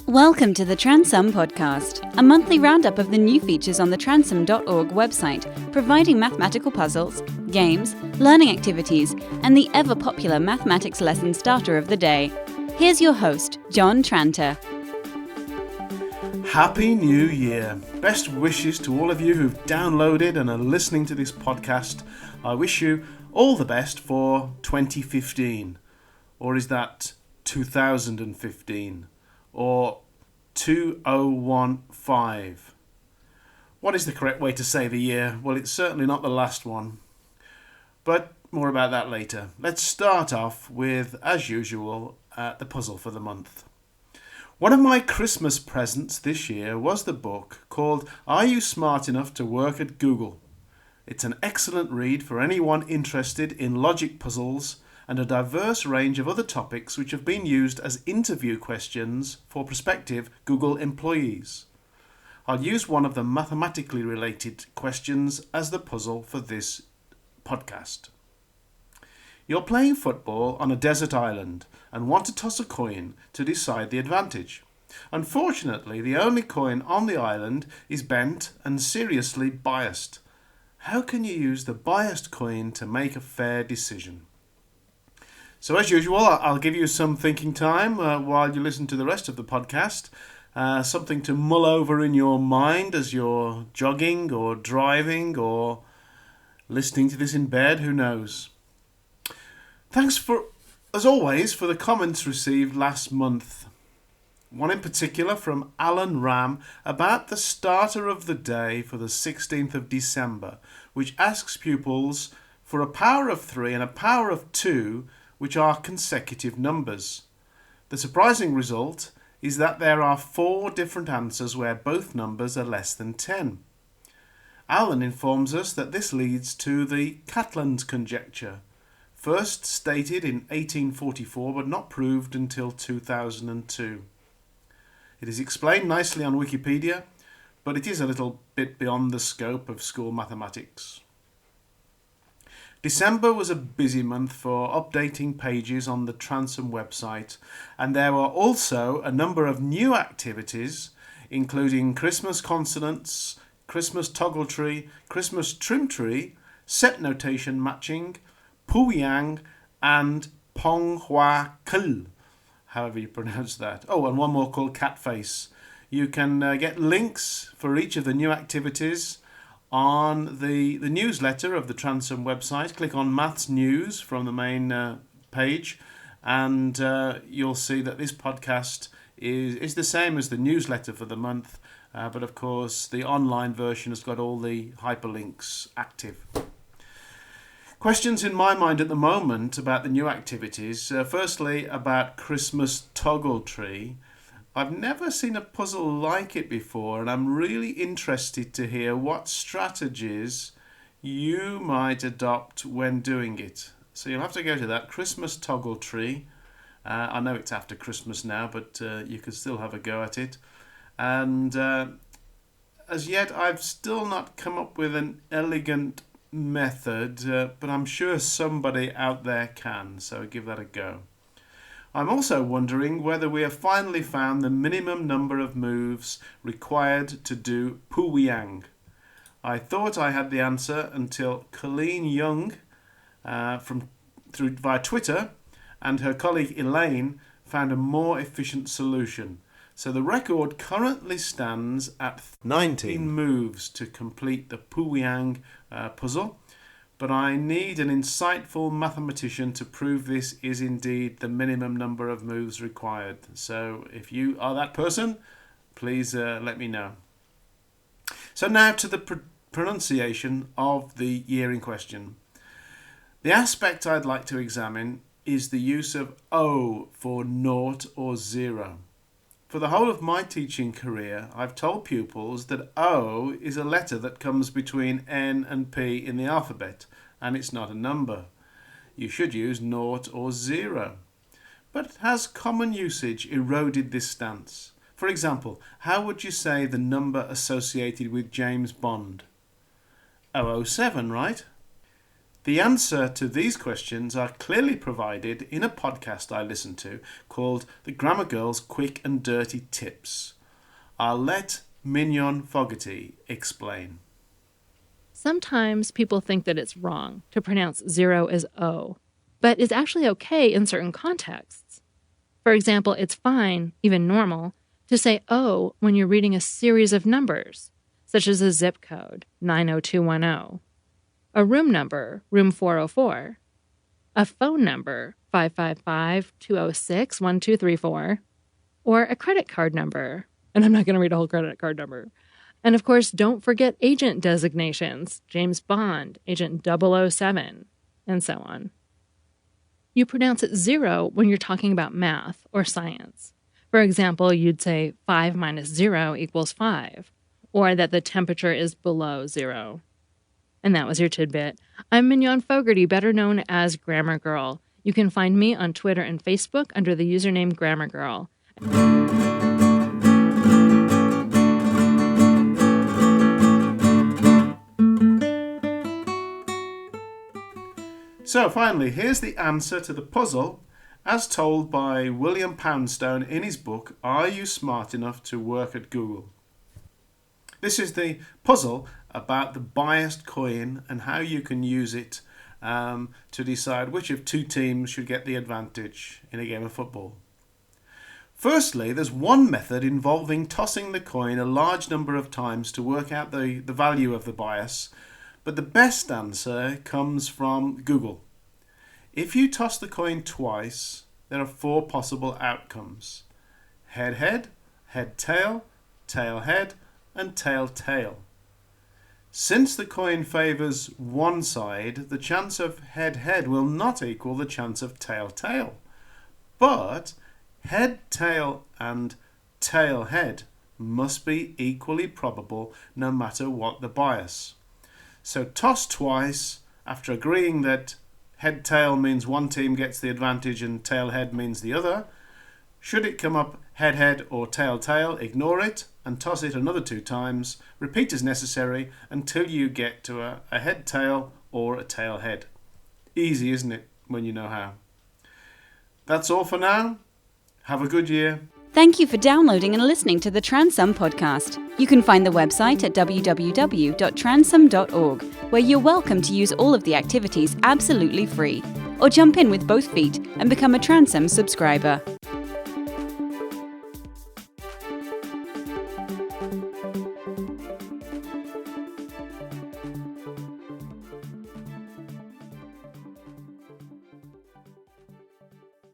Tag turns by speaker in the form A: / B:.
A: Welcome to the Transum Podcast, a monthly roundup of the new features on the transum.org website, providing mathematical puzzles, games, learning activities, and the ever-popular mathematics lesson starter of the day. Here's your host, John Tranter.
B: Happy New Year! Best wishes to all of you who've downloaded and are listening to this podcast. I wish you all the best for 2015. Or is that 2015? Or 2015? What is the correct way to say the year? Well, it's certainly not the last one. But more about that later. Let's start off with, as usual, the puzzle for the month. One of my Christmas presents this year was the book called Are You Smart Enough to Work at Google? It's an excellent read for anyone interested in logic puzzles and a diverse range of other topics which have been used as interview questions for prospective Google employees. I'll use one of the mathematically related questions as the puzzle for this podcast. You're playing football on a desert island and want to toss a coin to decide the advantage. Unfortunately, the only coin on the island is bent and seriously biased. How can you use the biased coin to make a fair decision? So as usual, I'll give you some thinking time while you listen to the rest of the podcast. Something to mull over in your mind as you're jogging or driving or listening to this in bed, who knows. Thanks as always, for the comments received last month. One in particular from Alan Ram about the starter of the day for the 16th of December, which asks pupils for a power of 3 and a power of 2, which are consecutive numbers. The surprising result is that there are 4 different answers where both numbers are less than 10. Alan informs us that this leads to the Catland conjecture, first stated in 1844 but not proved until 2002. It is explained nicely on Wikipedia, but it is a little bit beyond the scope of school mathematics. December was a busy month for updating pages on the Transum website, and there were also a number of new activities, including Christmas consonants, Christmas toggle tree, Christmas trim tree, set notation matching, Puyang, and Pong Hua Kul, however you pronounce that. Oh, and one more called Catface. You can get links for each of the new activities on the newsletter of the Transum website. Click on Maths News from the main page, and you'll see that this podcast is the same as the newsletter for the month, but of course the online version has got all the hyperlinks active. Questions in my mind at the moment about the new activities. Firstly, about Christmas toggle tree. I've never seen a puzzle like it before, and I'm really interested to hear what strategies you might adopt when doing it. So you'll have to go to that Christmas toggle tree. I know it's after Christmas now, but you can still have a go at it. And as yet, I've still not come up with an elegant method, but I'm sure somebody out there can, so give that a go. I'm also wondering whether we have finally found the minimum number of moves required to do Puyang. I thought I had the answer until Colleen Young via Twitter and her colleague Elaine found a more efficient solution. So the record currently stands at 19 moves to complete the Puyang puzzle. But I need an insightful mathematician to prove this is indeed the minimum number of moves required. So if you are that person, please let me know. So now to the pronunciation of the year in question. The aspect I'd like to examine is the use of O for naught or zero. For the whole of my teaching career, I've told pupils that O is a letter that comes between N and P in the alphabet, and it's not a number. You should use naught or zero. But has common usage eroded this stance? For example, how would you say the number associated with James Bond? 007, right? The answer to these questions are clearly provided in a podcast I listen to called The Grammar Girl's Quick and Dirty Tips. I'll let Mignon Fogarty explain.
C: Sometimes people think that it's wrong to pronounce 0 as O, but it's actually okay in certain contexts. For example, it's fine, even normal, to say O when you're reading a series of numbers, such as a zip code, 90210, a room number, room 404, a phone number, 555-206-1234, or a credit card number, and I'm not going to read a whole credit card number. And of course, don't forget agent designations, James Bond, Agent 007, and so on. You pronounce it 0 when you're talking about math or science. For example, you'd say 5 minus 0 equals 5, or that the temperature is below 0. And that was your tidbit. I'm Mignon Fogarty, better known as Grammar Girl. You can find me on Twitter and Facebook under the username Grammar Girl.
B: So finally, here's the answer to the puzzle as told by William Poundstone in his book, Are You Smart Enough to Work at Google? This is the puzzle about the biased coin and how you can use it to decide which of two teams should get the advantage in a game of football. Firstly, there's one method involving tossing the coin a large number of times to work out the value of the bias, but the best answer comes from Google. If you toss the coin twice, there are 4 possible outcomes: head-head, head-tail, tail-head, and tail-tail. Since the coin favours one side, the chance of head-head will not equal the chance of tail-tail. But head-tail and tail-head must be equally probable no matter what the bias. So toss twice after agreeing that head-tail means one team gets the advantage and tail-head means the other. Should it come up head-head or tail-tail, ignore it and toss it another 2 times. Repeat as necessary until you get to a head-tail or a tail-head. Easy, isn't it, when you know how? That's all for now. Have a good year.
A: Thank you for downloading and listening to the Transum podcast. You can find the website at www.transum.org, where you're welcome to use all of the activities absolutely free. Or jump in with both feet and become a Transum subscriber.